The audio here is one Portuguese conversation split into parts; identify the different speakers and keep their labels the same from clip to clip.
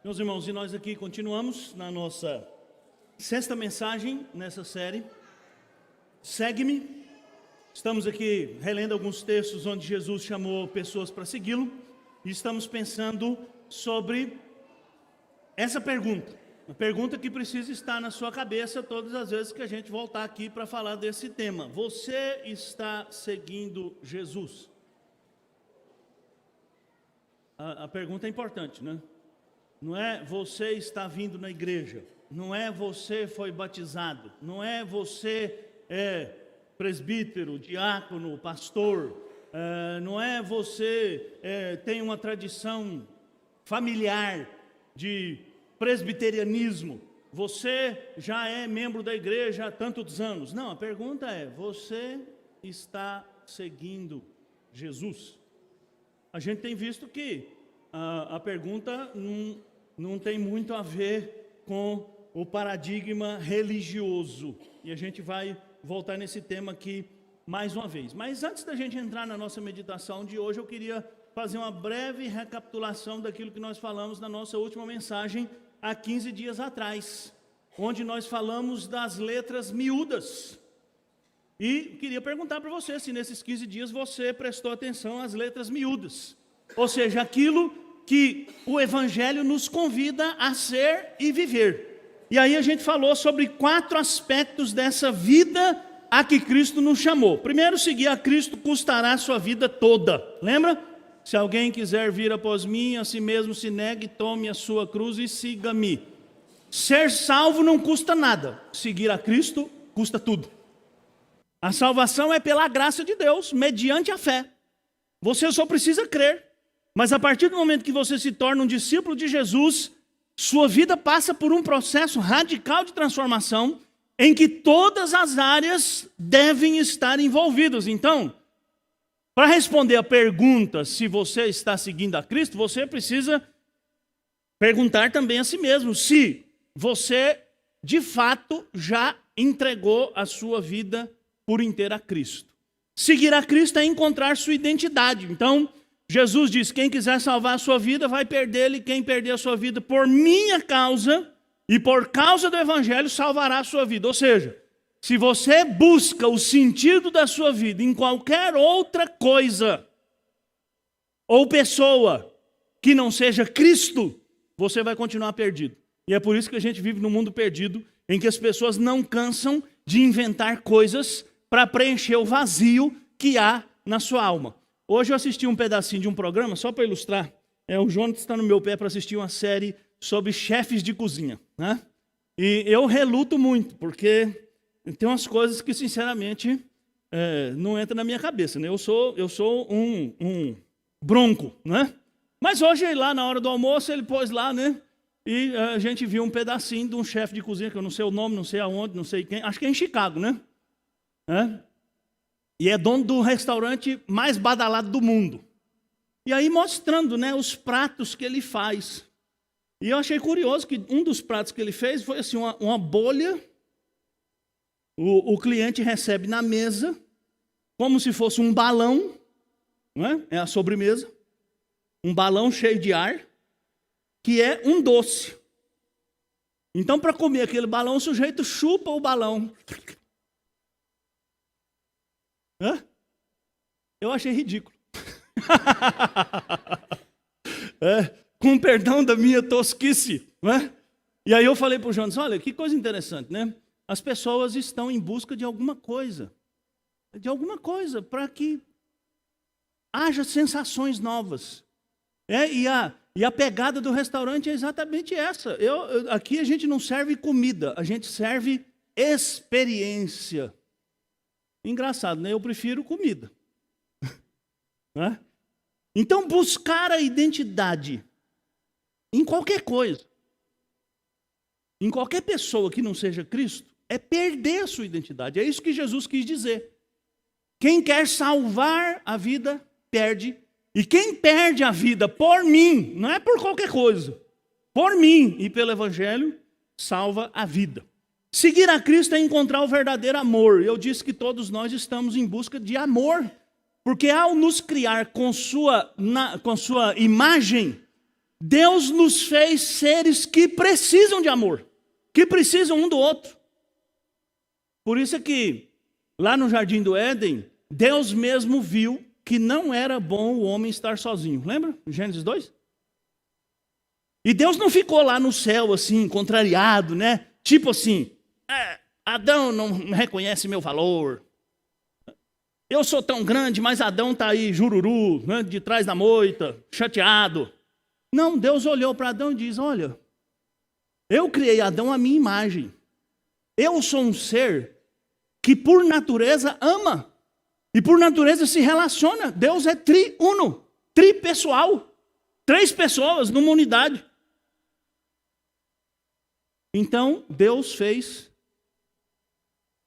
Speaker 1: Meus irmãos, e nós aqui continuamos na nossa sexta mensagem nessa série, Segue-me. Estamos aqui relendo alguns textos onde Jesus chamou pessoas para segui-lo, e estamos pensando sobre essa pergunta, uma pergunta que precisa estar na sua cabeça todas as vezes que a gente voltar aqui para falar desse tema. Você está seguindo Jesus? A pergunta é importante, né? Não é você está vindo na igreja, não é você foi batizado, não é você é presbítero, diácono, pastor, não é você tem uma tradição familiar de presbiterianismo, você já é membro da igreja há tantos anos. Não, a pergunta é, você está seguindo Jesus? A gente tem visto que a pergunta não tem muito a ver com o paradigma religioso. E a gente vai voltar nesse tema aqui mais uma vez. Mas antes da gente entrar na nossa meditação de hoje, eu queria fazer uma breve recapitulação daquilo que nós falamos na nossa última mensagem há 15 dias atrás, onde nós falamos das letras miúdas. E queria perguntar para você se nesses 15 dias você prestou atenção às letras miúdas. Ou seja, aquilo que o Evangelho nos convida a ser e viver. E aí a gente falou sobre 4 aspectos dessa vida a que Cristo nos chamou. Primeiro, seguir a Cristo custará a sua vida toda. Lembra? Se alguém quiser vir após mim, a si mesmo se negue, tome a sua cruz e siga-me. Ser salvo não custa nada. Seguir a Cristo custa tudo. A salvação é pela graça de Deus, mediante a fé. Você só precisa crer. Mas a partir do momento que você se torna um discípulo de Jesus, sua vida passa por um processo radical de transformação, em que todas as áreas devem estar envolvidas. Então, para responder a pergunta se você está seguindo a Cristo, você precisa perguntar também a si mesmo se você, de fato, já entregou a sua vida por inteiro a Cristo. Seguir a Cristo é encontrar sua identidade. Então, Jesus diz, quem quiser salvar a sua vida vai perdê-la, e quem perder a sua vida por minha causa e por causa do Evangelho salvará a sua vida. Ou seja, se você busca o sentido da sua vida em qualquer outra coisa ou pessoa que não seja Cristo, você vai continuar perdido. E é por isso que a gente vive num mundo perdido, em que as pessoas não cansam de inventar coisas para preencher o vazio que há na sua alma. Hoje eu assisti um pedacinho de um programa, só para ilustrar. O Jonas está no meu pé para assistir uma série sobre chefes de cozinha, né? E eu reluto muito, porque tem umas coisas que, sinceramente, não entram na minha cabeça, né? Eu sou um bronco, né? Mas hoje, lá na hora do almoço, ele pôs lá, né? E a gente viu um pedacinho de um chefe de cozinha, que eu não sei o nome, não sei aonde, não sei quem. Acho que é em Chicago, né? E é dono do restaurante mais badalado do mundo. E aí mostrando, né, os pratos que ele faz. E eu achei curioso que um dos pratos que ele fez foi assim, uma bolha. O cliente recebe na mesa, como se fosse um balão, né? É a sobremesa. Um balão cheio de ar, que é um doce. Então, para comer aquele balão, o sujeito chupa o balão. Eu achei ridículo. Com perdão da minha tosquice, né? E aí eu falei para o Jonas, olha, que coisa interessante, né? As pessoas estão em busca de alguma coisa para que haja sensações novas. E a pegada do restaurante é exatamente essa. Aqui a gente não serve comida, a gente serve experiência. Engraçado, né? Eu prefiro comida. Então, buscar a identidade em qualquer coisa, em qualquer pessoa que não seja Cristo, é perder a sua identidade. É isso que Jesus quis dizer. Quem quer salvar a vida, perde. E quem perde a vida por mim, não é por qualquer coisa, por mim e pelo Evangelho, salva a vida. Seguir a Cristo é encontrar o verdadeiro amor. Eu disse que todos nós estamos em busca de amor. Porque ao nos criar com sua imagem, Deus nos fez seres que precisam de amor, que precisam um do outro. Por isso é que, lá no Jardim do Éden, Deus mesmo viu que não era bom o homem estar sozinho. Lembra? Gênesis 2? E Deus não ficou lá no céu assim, contrariado, né? Tipo assim, Adão não reconhece meu valor. Eu sou tão grande, mas Adão está aí, jururu, né, de trás da moita, chateado. Não, Deus olhou para Adão e diz, olha, eu criei Adão à minha imagem. Eu sou um ser que por natureza ama. E por natureza se relaciona. Deus é triuno, tripessoal. 3 pessoas numa unidade. Então, Deus fez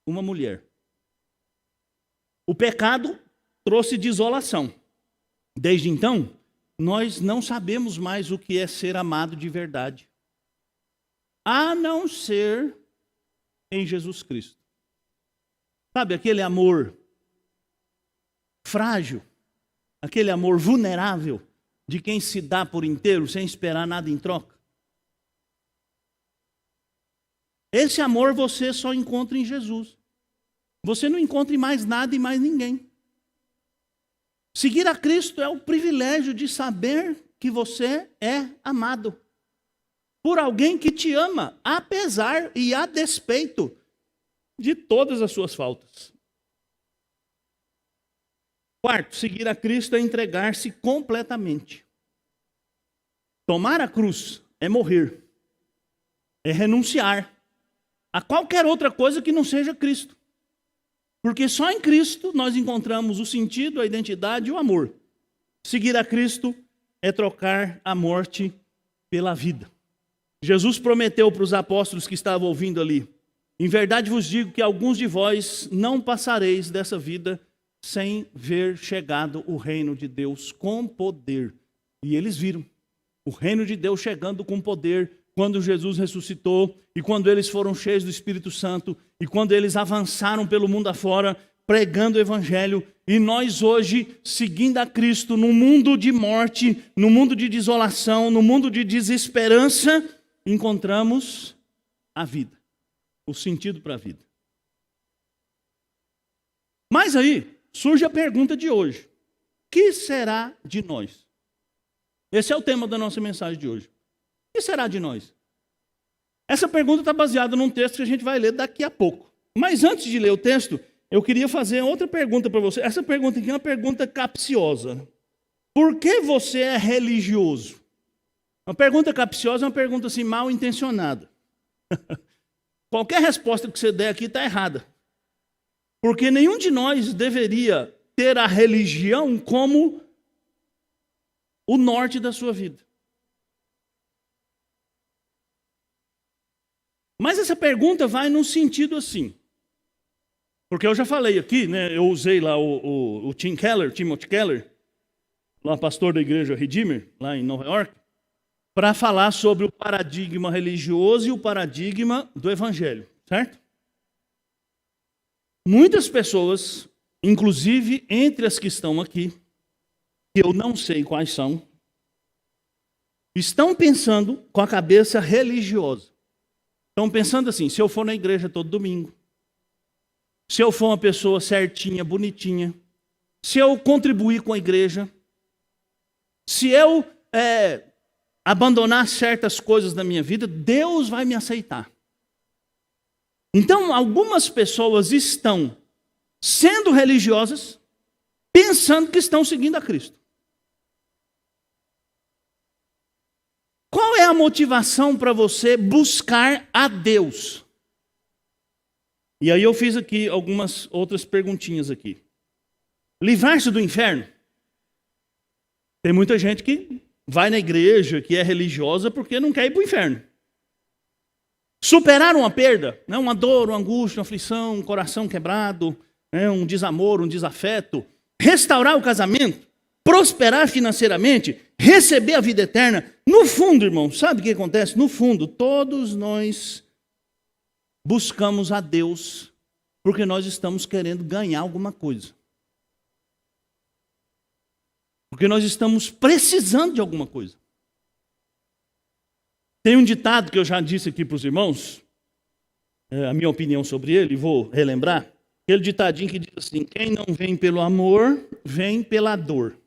Speaker 1: uma mulher. O pecado trouxe desolação. Desde então, nós não sabemos mais o que é ser amado de verdade. A não ser em Jesus Cristo. Sabe aquele amor frágil, aquele amor vulnerável de quem se dá por inteiro sem esperar nada em troca? Esse amor você só encontra em Jesus. Você não encontra em mais nada e mais ninguém. Seguir a Cristo é o privilégio de saber que você é amado por alguém que te ama, apesar e a despeito de todas as suas faltas. Quarto, seguir a Cristo é entregar-se completamente. Tomar a cruz é morrer, é renunciar a qualquer outra coisa que não seja Cristo. Porque só em Cristo nós encontramos o sentido, a identidade e o amor. Seguir a Cristo é trocar a morte pela vida. Jesus prometeu para os apóstolos que estavam ouvindo ali, em verdade vos digo que alguns de vós não passareis dessa vida sem ver chegado o reino de Deus com poder. E eles viram o reino de Deus chegando com poder quando Jesus ressuscitou e quando eles foram cheios do Espírito Santo e quando eles avançaram pelo mundo afora pregando o Evangelho. E nós hoje, seguindo a Cristo, no mundo de morte, no mundo de desolação, no mundo de desesperança, encontramos a vida, o sentido para a vida. Mas aí surge a pergunta de hoje: o que será de nós? Esse é o tema da nossa mensagem de hoje. O que será de nós? Essa pergunta está baseada num texto que a gente vai ler daqui a pouco. Mas antes de ler o texto, eu queria fazer outra pergunta para você. Essa pergunta aqui é uma pergunta capciosa. Por que você é religioso? Uma pergunta capciosa é uma pergunta assim mal intencionada. Qualquer resposta que você der aqui está errada. Porque nenhum de nós deveria ter a religião como o norte da sua vida. Mas essa pergunta vai num sentido assim. Porque eu já falei aqui, né? Eu usei lá o Timothy Keller, lá pastor da igreja Redeemer, lá em Nova York, para falar sobre o paradigma religioso e o paradigma do evangelho, certo? Muitas pessoas, inclusive entre as que estão aqui, que eu não sei quais são, estão pensando com a cabeça religiosa. Estão pensando assim: se eu for na igreja todo domingo, se eu for uma pessoa certinha, bonitinha, se eu contribuir com a igreja, se eu abandonar certas coisas da minha vida, Deus vai me aceitar. Então, algumas pessoas estão sendo religiosas, pensando que estão seguindo a Cristo. Qual é a motivação para você buscar a Deus? E aí eu fiz aqui algumas outras perguntinhas aqui. Livrar-se do inferno? Tem muita gente que vai na igreja, que é religiosa, porque não quer ir para o inferno. Superar uma perda, né? Uma dor, uma angústia, uma aflição, um coração quebrado, né? Um desamor, um desafeto. Restaurar o casamento, prosperar financeiramente, receber a vida eterna. No fundo, irmão, sabe o que acontece? No fundo, todos nós buscamos a Deus porque nós estamos querendo ganhar alguma coisa. Porque nós estamos precisando de alguma coisa. Tem um ditado que eu já disse aqui para os irmãos, a minha opinião sobre ele, vou relembrar. Aquele ditadinho que diz assim: quem não vem pelo amor, vem pela dor.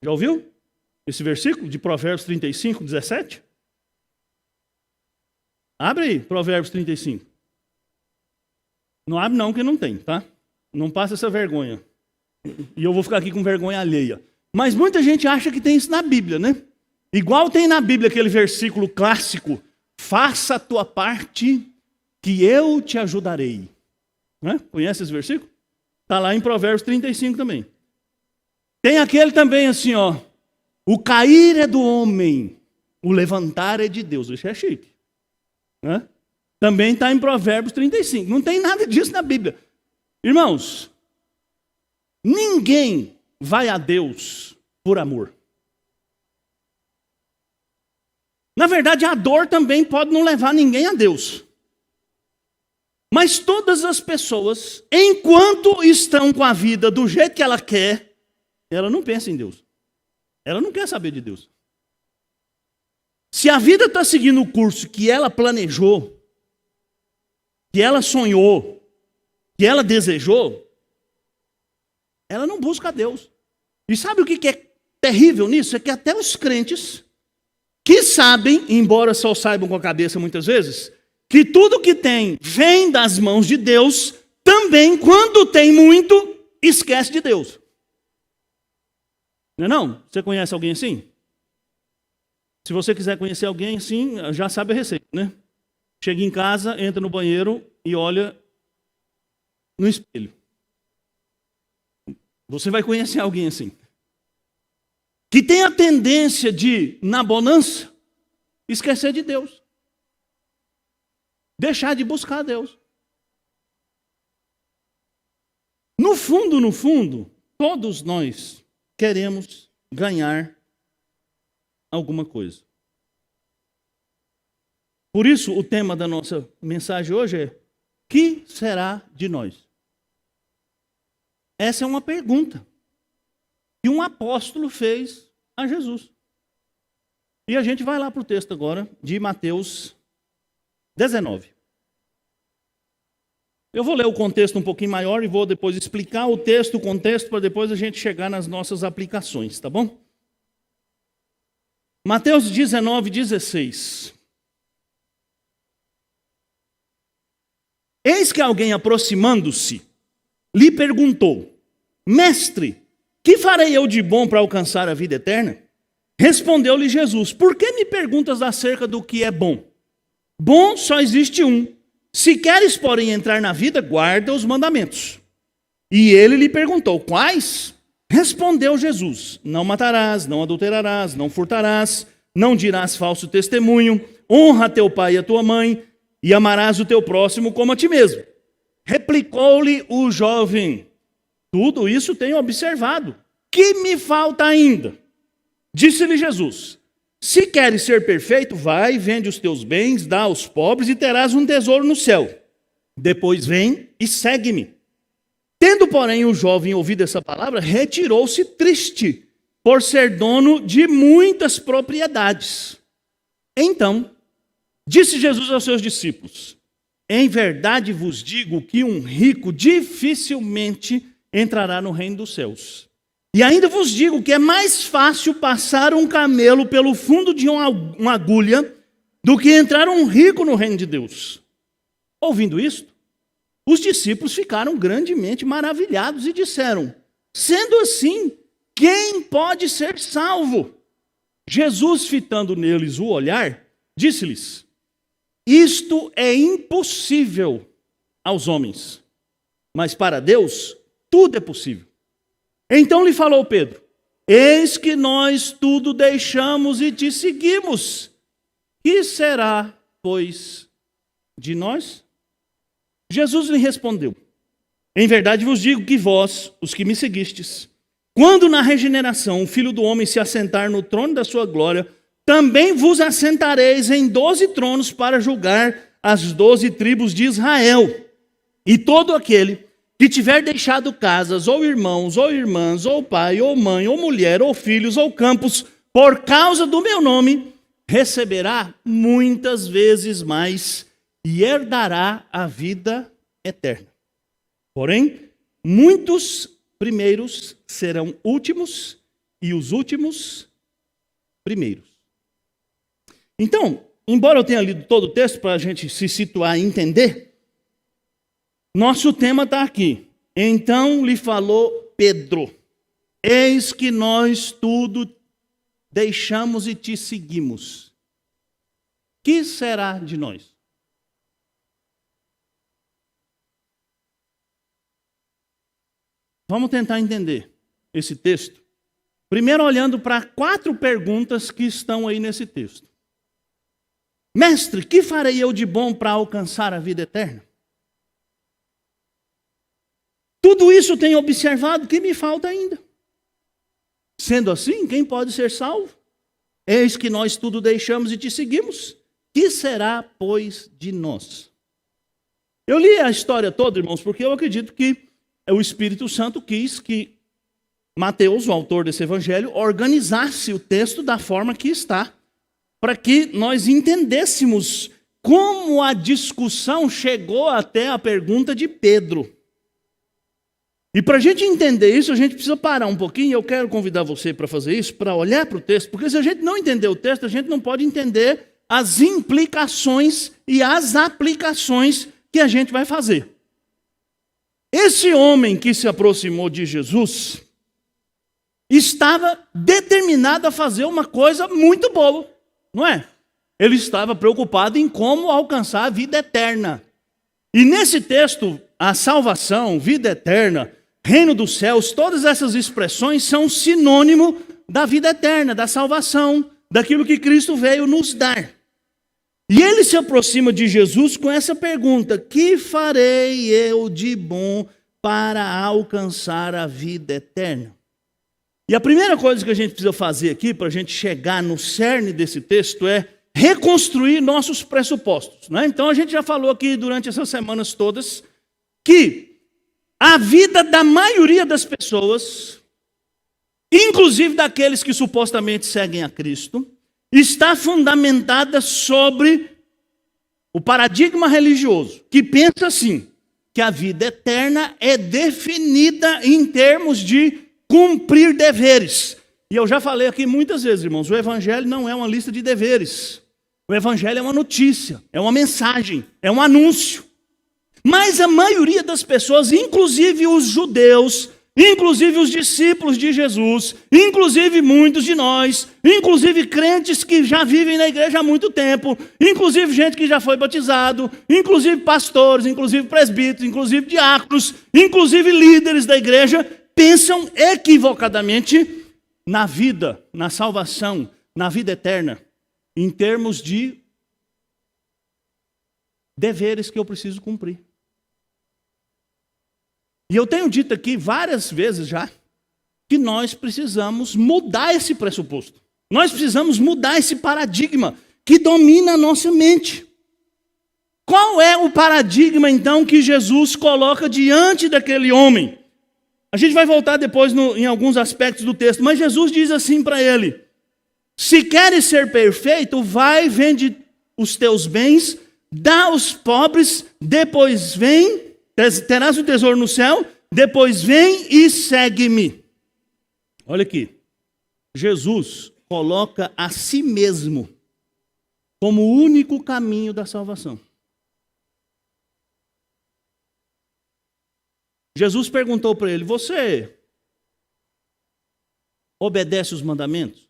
Speaker 1: Já ouviu esse versículo de Provérbios 35, 17? Abre aí, Provérbios 35. Não abre não, que não tem, tá? Não passa essa vergonha. E eu vou ficar aqui com vergonha alheia. Mas muita gente acha que tem isso na Bíblia, né? Igual tem na Bíblia aquele versículo clássico: faça a tua parte, que eu te ajudarei. Né? Conhece esse versículo? Está lá em Provérbios 35 também. Tem aquele também assim, ó: o cair é do homem, o levantar é de Deus. Isso é chique. Né? Também está em Provérbios 35. Não tem nada disso na Bíblia. Irmãos, ninguém vai a Deus por amor. Na verdade, a dor também pode não levar ninguém a Deus. Mas todas as pessoas, enquanto estão com a vida do jeito que ela quer, ela não pensa em Deus. Ela não quer saber de Deus. Se a vida está seguindo o curso que ela planejou, que ela sonhou, que ela desejou, ela não busca a Deus. E sabe o que é terrível nisso? É que até os crentes, que sabem, embora só saibam com a cabeça muitas vezes, que tudo que tem vem das mãos de Deus, também, quando tem muito, esquece de Deus. Não é não? Você conhece alguém assim? Se você quiser conhecer alguém assim, já sabe a receita, né? Chega em casa, entra no banheiro e olha no espelho. Você vai conhecer alguém assim. Que tem a tendência de, na bonança, esquecer de Deus. Deixar de buscar a Deus. No fundo, todos nós queremos ganhar alguma coisa. Por isso, o tema da nossa mensagem hoje é: que será de nós? Essa é uma pergunta que um apóstolo fez a Jesus. E a gente vai lá para o texto agora de Mateus 19. Eu vou ler o contexto um pouquinho maior e vou depois explicar o texto, o contexto, para depois a gente chegar nas nossas aplicações, tá bom? Mateus 19, 16. Eis que alguém, aproximando-se, lhe perguntou: Mestre, que farei eu de bom para alcançar a vida eterna? Respondeu-lhe Jesus: Por que me perguntas acerca do que é bom? Bom só existe um. Se queres, porém, entrar na vida, guarda os mandamentos. E ele lhe perguntou: Quais? Respondeu Jesus: Não matarás, não adulterarás, não furtarás, não dirás falso testemunho, honra teu pai e a tua mãe, e amarás o teu próximo como a ti mesmo. Replicou-lhe o jovem: Tudo isso tenho observado. Que me falta ainda? Disse-lhe Jesus: Se queres ser perfeito, vai, vende os teus bens, dá aos pobres e terás um tesouro no céu. Depois vem e segue-me. Tendo, porém, o jovem ouvido essa palavra, retirou-se triste, por ser dono de muitas propriedades. Então, disse Jesus aos seus discípulos: Em verdade vos digo que um rico dificilmente entrará no reino dos céus. E ainda vos digo que é mais fácil passar um camelo pelo fundo de uma agulha do que entrar um rico no reino de Deus. Ouvindo isto, os discípulos ficaram grandemente maravilhados e disseram: Sendo assim, quem pode ser salvo? Jesus, fitando neles o olhar, disse-lhes: Isto é impossível aos homens, mas para Deus tudo é possível. Então lhe falou Pedro: Eis que nós tudo deixamos e te seguimos. Que será, pois, de nós? Jesus lhe respondeu: Em verdade vos digo que vós, os que me seguistes, quando na regeneração o Filho do Homem se assentar no trono da sua glória, também vos assentareis em 12 tronos para julgar as 12 tribos de Israel. E todo aquele que tiver deixado casas, ou irmãos, ou irmãs, ou pai, ou mãe, ou mulher, ou filhos, ou campos, por causa do meu nome, receberá muitas vezes mais e herdará a vida eterna. Porém, muitos primeiros serão últimos e os últimos primeiros. Então, embora eu tenha lido todo o texto para a gente se situar e entender, nosso tema está aqui. Então lhe falou Pedro: eis que nós tudo deixamos e te seguimos. Que será de nós? Vamos tentar entender esse texto. Primeiro olhando para 4 perguntas que estão aí nesse texto. Mestre, que farei eu de bom para alcançar a vida eterna? Tudo isso tenho observado, que me falta ainda. Sendo assim, quem pode ser salvo? Eis que nós tudo deixamos e te seguimos. Que será, pois, de nós? Eu li a história toda, irmãos, porque eu acredito que o Espírito Santo quis que Mateus, o autor desse evangelho, organizasse o texto da forma que está, para que nós entendêssemos como a discussão chegou até a pergunta de Pedro. E para a gente entender isso, a gente precisa parar um pouquinho, e eu quero convidar você para fazer isso, para olhar para o texto, porque se a gente não entender o texto, a gente não pode entender as implicações e as aplicações que a gente vai fazer. Esse homem que se aproximou de Jesus estava determinado a fazer uma coisa muito boa, não é? Ele estava preocupado em como alcançar a vida eterna. E nesse texto, a salvação, vida eterna, reino dos céus, todas essas expressões são sinônimo da vida eterna, da salvação, daquilo que Cristo veio nos dar. E ele se aproxima de Jesus com essa pergunta: que farei eu de bom para alcançar a vida eterna? E a primeira coisa que a gente precisa fazer aqui, para a gente chegar no cerne desse texto, é reconstruir nossos pressupostos, né? Então a gente já falou aqui durante essas semanas todas que a vida da maioria das pessoas, inclusive daqueles que supostamente seguem a Cristo, está fundamentada sobre o paradigma religioso, que pensa assim, que a vida eterna é definida em termos de cumprir deveres. E eu já falei aqui muitas vezes, irmãos, o evangelho não é uma lista de deveres. O evangelho é uma notícia, é uma mensagem, é um anúncio. Mas a maioria das pessoas, inclusive os judeus, inclusive os discípulos de Jesus, inclusive muitos de nós, inclusive crentes que já vivem na igreja há muito tempo, inclusive gente que já foi batizado, inclusive pastores, inclusive presbíteros, inclusive diáconos, inclusive líderes da igreja, pensam equivocadamente na vida, na salvação, na vida eterna, em termos de deveres que eu preciso cumprir. E eu tenho dito aqui várias vezes já que nós precisamos mudar esse pressuposto. Nós precisamos mudar esse paradigma que domina a nossa mente. Qual é o paradigma, então, que Jesus coloca diante daquele homem? A gente vai voltar depois em alguns aspectos do texto, mas Jesus diz assim para ele: se queres ser perfeito, vai, vende os teus bens, dá aos pobres, depois vem, terás o tesouro no céu, depois vem e segue-me. Olha aqui, Jesus coloca a si mesmo como o único caminho da salvação. Jesus perguntou para ele: você obedece os mandamentos?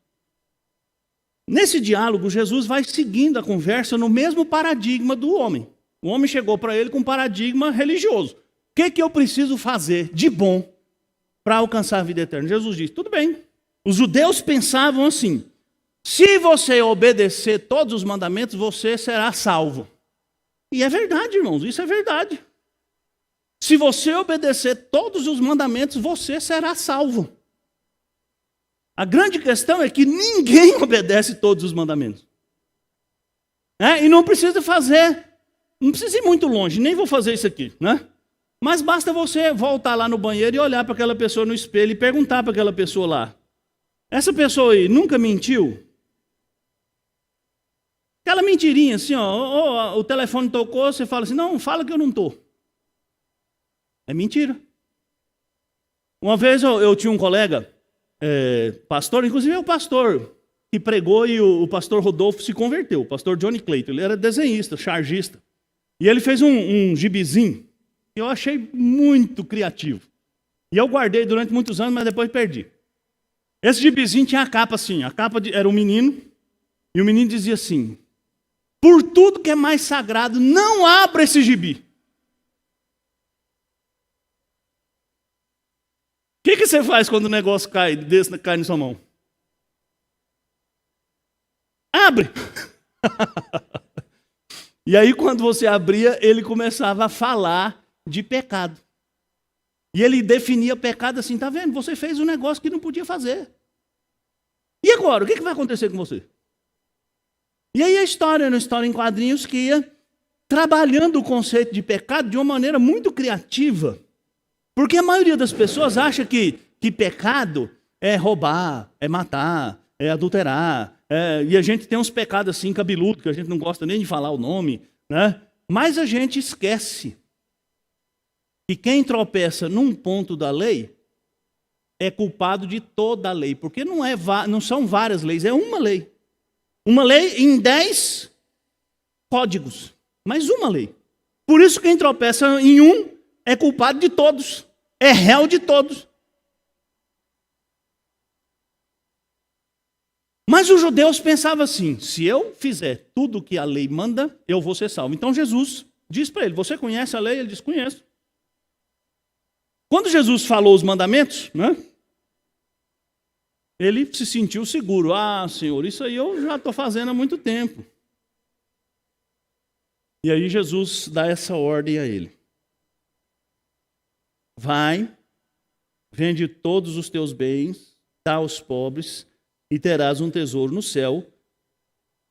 Speaker 1: Nesse diálogo, Jesus vai seguindo a conversa no mesmo paradigma do homem. O homem chegou para ele com um paradigma religioso. O que eu preciso fazer de bom para alcançar a vida eterna? Jesus disse: tudo bem. Os judeus pensavam assim: se você obedecer todos os mandamentos, você será salvo. E é verdade, irmãos, isso é verdade. Se você obedecer todos os mandamentos, você será salvo. A grande questão é que ninguém obedece todos os mandamentos. E não precisa não precisa ir muito longe, nem vou fazer isso aqui, né? Mas basta você voltar lá no banheiro e olhar para aquela pessoa no espelho e perguntar para aquela pessoa lá: essa pessoa aí nunca mentiu? Aquela mentirinha assim, ó, o telefone tocou, você fala assim, não, fala que eu não estou. É mentira. Uma vez eu tinha um colega, pastor, inclusive é o pastor que pregou e o pastor Rodolfo se converteu, o pastor Johnny Clayton. Ele era desenhista, chargista. E ele fez um gibizinho que eu achei muito criativo. E eu guardei durante muitos anos, mas depois perdi. Esse gibizinho tinha a capa assim, era um menino, e o menino dizia assim, por tudo que é mais sagrado, não abra esse gibi. O que você faz quando o negócio cai na sua mão? Abre! E aí quando você abria, ele começava a falar de pecado. E ele definia pecado assim, tá vendo? Você fez um negócio que não podia fazer. E agora? O que vai acontecer com você? E aí a história era uma história em quadrinhos que ia trabalhando o conceito de pecado de uma maneira muito criativa. Porque a maioria das pessoas acha que pecado é roubar, é matar, é adulterar. E a gente tem uns pecados assim cabeludos, que a gente não gosta nem de falar o nome, né? Mas a gente esquece que quem tropeça num ponto da lei é culpado de toda a lei. Porque não são várias leis, é uma lei. Uma lei em 10 códigos, mas uma lei. Por isso quem tropeça em um é culpado de todos, é réu de todos. Mas os judeus pensavam assim, se eu fizer tudo o que a lei manda, eu vou ser salvo. Então Jesus diz para ele, você conhece a lei? Ele diz, conheço. Quando Jesus falou os mandamentos, né? Ele se sentiu seguro. Ah, Senhor, isso aí eu já estou fazendo há muito tempo. E aí Jesus dá essa ordem a ele. Vai, vende todos os teus bens, dá aos pobres, e terás um tesouro no céu.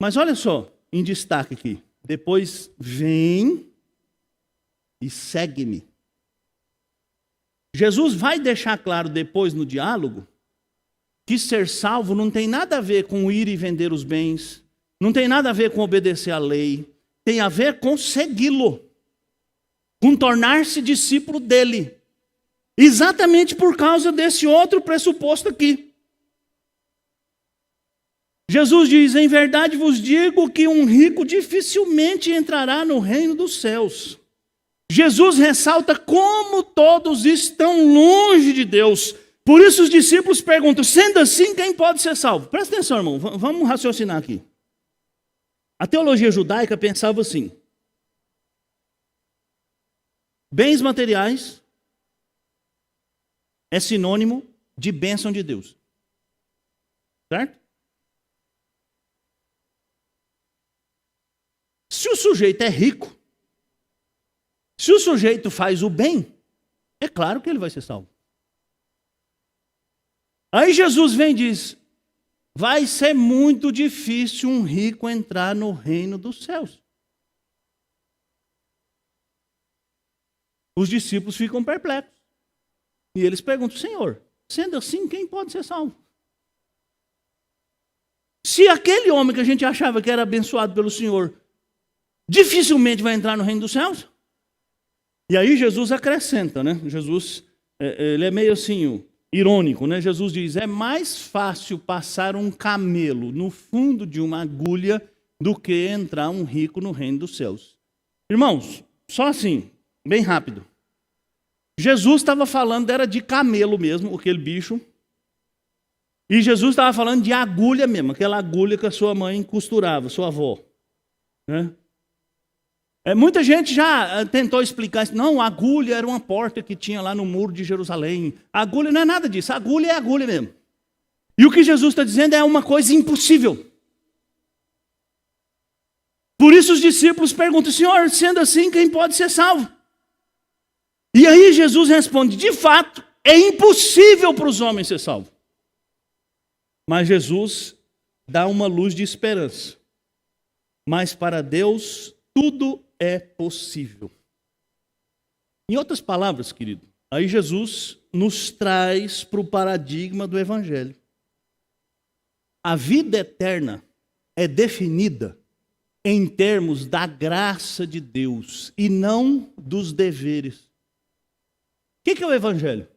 Speaker 1: Mas olha só, em destaque aqui. Depois, vem e segue-me. Jesus vai deixar claro depois no diálogo que ser salvo não tem nada a ver com ir e vender os bens, não tem nada a ver com obedecer à lei, tem a ver com segui-lo, com tornar-se discípulo dele. Exatamente por causa desse outro pressuposto aqui. Jesus diz, em verdade vos digo que um rico dificilmente entrará no reino dos céus. Jesus ressalta como todos estão longe de Deus. Por isso os discípulos perguntam, sendo assim, quem pode ser salvo? Presta atenção, irmão, vamos raciocinar aqui. A teologia judaica pensava assim, bens materiais é sinônimo de bênção de Deus. Certo? Se o sujeito é rico, se o sujeito faz o bem, é claro que ele vai ser salvo. Aí Jesus vem e diz, vai ser muito difícil um rico entrar no reino dos céus. Os discípulos ficam perplexos. E eles perguntam, Senhor, sendo assim, quem pode ser salvo? Se aquele homem que a gente achava que era abençoado pelo Senhor, dificilmente vai entrar no reino dos céus? E aí Jesus acrescenta, né? Jesus, ele é meio assim, irônico, né? Jesus diz, é mais fácil passar um camelo no fundo de uma agulha do que entrar um rico no reino dos céus. Irmãos, só assim, bem rápido. Jesus estava falando, era de camelo mesmo, aquele bicho. E Jesus estava falando de agulha mesmo, aquela agulha que a sua mãe costurava, sua avó. Né? Muita gente já tentou explicar isso. Não, a agulha era uma porta que tinha lá no muro de Jerusalém. A agulha não é nada disso, a agulha é agulha mesmo. E o que Jesus está dizendo é uma coisa impossível. Por isso os discípulos perguntam, Senhor, sendo assim, quem pode ser salvo? E aí Jesus responde, de fato, é impossível para os homens ser salvos. Mas Jesus dá uma luz de esperança. Mas para Deus, tudo é possível. Em outras palavras, querido, aí Jesus nos traz para o paradigma do Evangelho. A vida eterna é definida em termos da graça de Deus e não dos deveres. O que é o Evangelho?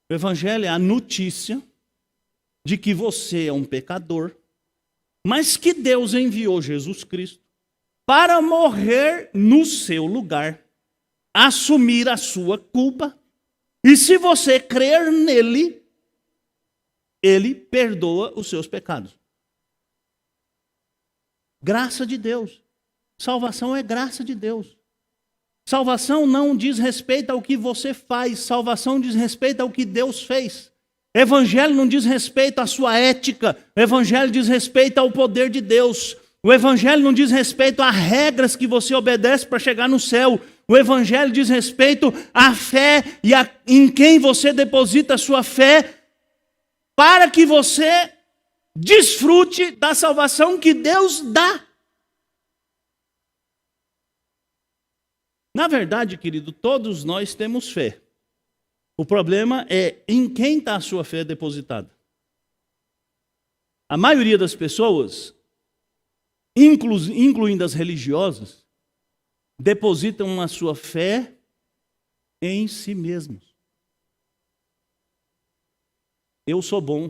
Speaker 1: O Evangelho é a notícia de que você é um pecador, mas que Deus enviou Jesus Cristo para morrer no seu lugar, assumir a sua culpa, e se você crer nele, ele perdoa os seus pecados. Graça de Deus. Salvação é graça de Deus. Salvação não diz respeito ao que você faz, salvação diz respeito ao que Deus fez. Evangelho não diz respeito à sua ética, o Evangelho diz respeito ao poder de Deus. O Evangelho não diz respeito a regras que você obedece para chegar no céu. O Evangelho diz respeito à fé e em quem você deposita a sua fé para que você desfrute da salvação que Deus dá. Na verdade, querido, todos nós temos fé. O problema é em quem está a sua fé depositada. A maioria das pessoas, incluindo as religiosas, depositam a sua fé em si mesmos. Eu sou bom,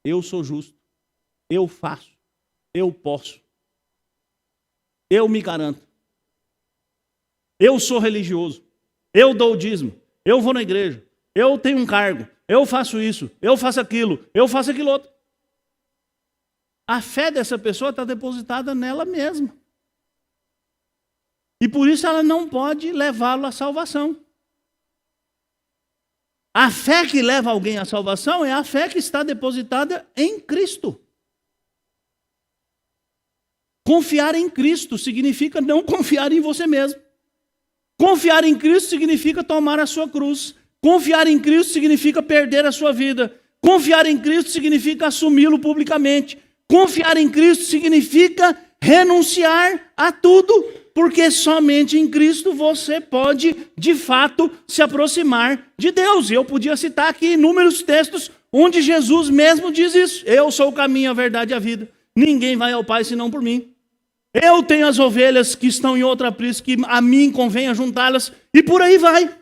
Speaker 1: eu sou justo, eu faço, eu posso, eu me garanto. Eu sou religioso, eu dou o dízimo, eu vou na igreja, eu tenho um cargo, eu faço isso, eu faço aquilo outro. A fé dessa pessoa está depositada nela mesma. E por isso ela não pode levá-lo à salvação. A fé que leva alguém à salvação é a fé que está depositada em Cristo. Confiar em Cristo significa não confiar em você mesmo. Confiar em Cristo significa tomar a sua cruz. Confiar em Cristo significa perder a sua vida. Confiar em Cristo significa assumi-lo publicamente. Confiar em Cristo significa renunciar a tudo, porque somente em Cristo você pode, de fato, se aproximar de Deus. E eu podia citar aqui inúmeros textos onde Jesus mesmo diz isso. Eu sou o caminho, a verdade e a vida. Ninguém vai ao Pai senão por mim. Eu tenho as ovelhas que estão em outra aprisco, que a mim convém juntá-las, e por aí vai.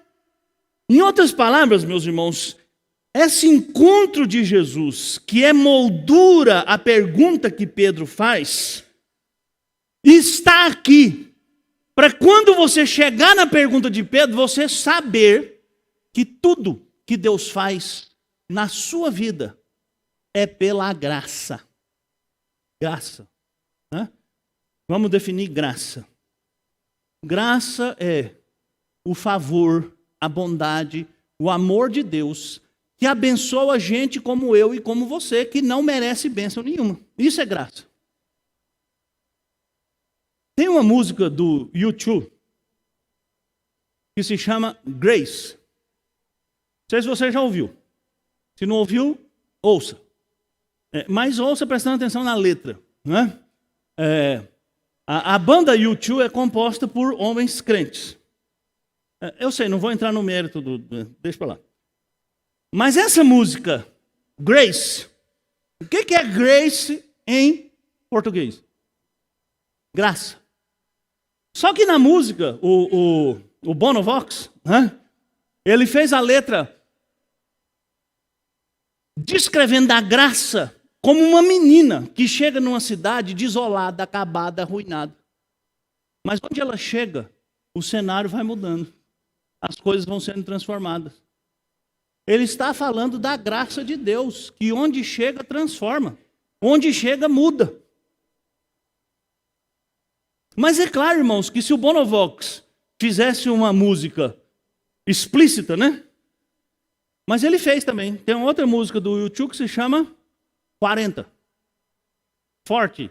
Speaker 1: Em outras palavras, meus irmãos, esse encontro de Jesus, que é moldura a pergunta que Pedro faz, está aqui, para quando você chegar na pergunta de Pedro, você saber que tudo que Deus faz na sua vida é pela graça. Graça. Né? Vamos definir graça. Graça é o favor, a bondade, o amor de Deus que abençoa a gente como eu e como você, que não merece bênção nenhuma. Isso é graça. Tem uma música do U2 que se chama Grace. Não sei se você já ouviu. Se não ouviu, ouça. Mas ouça prestando atenção na letra. Né? A banda U2 é composta por homens crentes. Eu sei, não vou entrar no mérito deixa pra lá. Mas essa música, Grace, o que é Grace em português? Graça. Só que na música, o Bono Vox, né, ele fez a letra descrevendo a graça como uma menina que chega numa cidade desolada, acabada, arruinada. Mas onde ela chega, o cenário vai mudando. As coisas vão sendo transformadas. Ele está falando da graça de Deus, que onde chega, transforma. Onde chega, muda. Mas é claro, irmãos, que se o Bono Vox fizesse uma música explícita, né? Mas ele fez também. Tem uma outra música do U2 que se chama 40. Forte.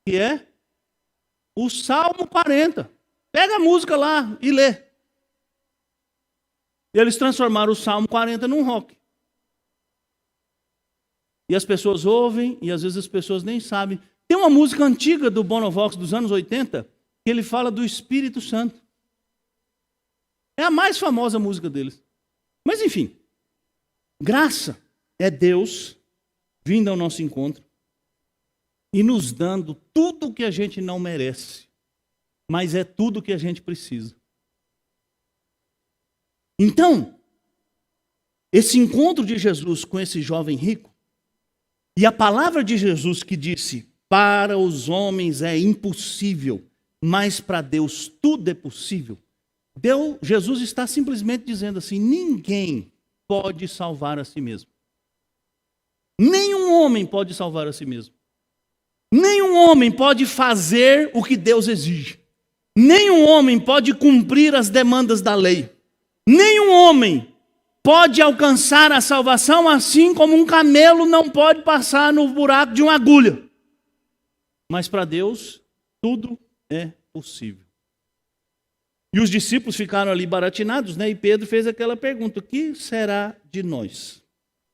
Speaker 1: Que é o Salmo 40. Pega a música lá e lê. Eles transformaram o Salmo 40 num rock. E as pessoas ouvem, e às vezes as pessoas nem sabem. Tem uma música antiga do Bono Vox dos anos 80, que ele fala do Espírito Santo. É a mais famosa música deles. Mas enfim, graça é Deus vindo ao nosso encontro. e nos dando tudo o que a gente não merece, mas é tudo o que a gente precisa. Então, esse encontro de Jesus com esse jovem rico, e a palavra de Jesus que disse, para os homens é impossível, mas para Deus tudo é possível. Jesus está simplesmente dizendo assim, ninguém pode salvar a si mesmo. Nenhum homem pode salvar a si mesmo. Nenhum homem pode fazer o que Deus exige. Nenhum homem pode cumprir as demandas da lei. Nenhum homem pode alcançar a salvação, assim como um camelo não pode passar no buraco de uma agulha. Mas para Deus, tudo é possível. E os discípulos ficaram ali baratinados, né? E Pedro fez aquela pergunta, o que será de nós?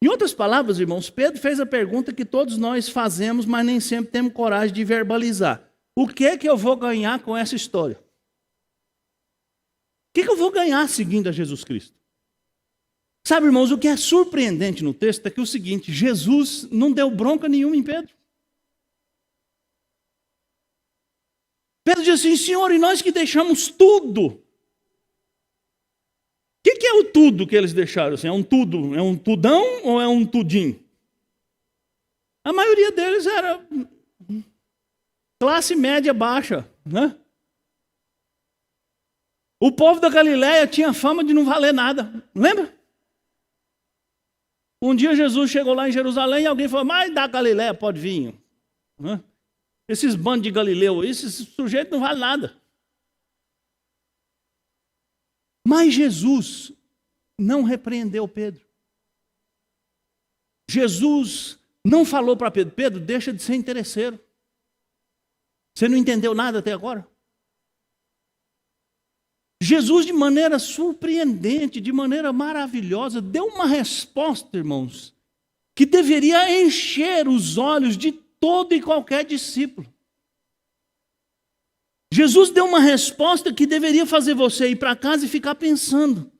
Speaker 1: Em outras palavras, irmãos, Pedro fez a pergunta que todos nós fazemos, mas nem sempre temos coragem de verbalizar. O que é que eu vou ganhar com essa história? O que é que eu vou ganhar seguindo a Jesus Cristo? Sabe, irmãos, o que é surpreendente no texto é que é o seguinte, Jesus não deu bronca nenhuma em Pedro. Pedro diz assim, Senhor, e nós que deixamos tudo. O que é o tudo que eles deixaram? Assim, é um tudo, é um tudão ou é um tudim? A maioria deles era classe média baixa, né? O povo da Galileia tinha fama de não valer nada, lembra? Um dia Jesus chegou lá em Jerusalém e alguém falou, mas da Galileia pode vir. Né? Esses bandos de Galileu, esse sujeito não vale nada. Mas Jesus não repreendeu Pedro. Jesus não falou para Pedro, Pedro, deixa de ser interesseiro. Você não entendeu nada até agora? Jesus, de maneira surpreendente, de maneira maravilhosa, deu uma resposta, irmãos, que deveria encher os olhos de todo e qualquer discípulo. Jesus deu uma resposta que deveria fazer você ir para casa e ficar pensando.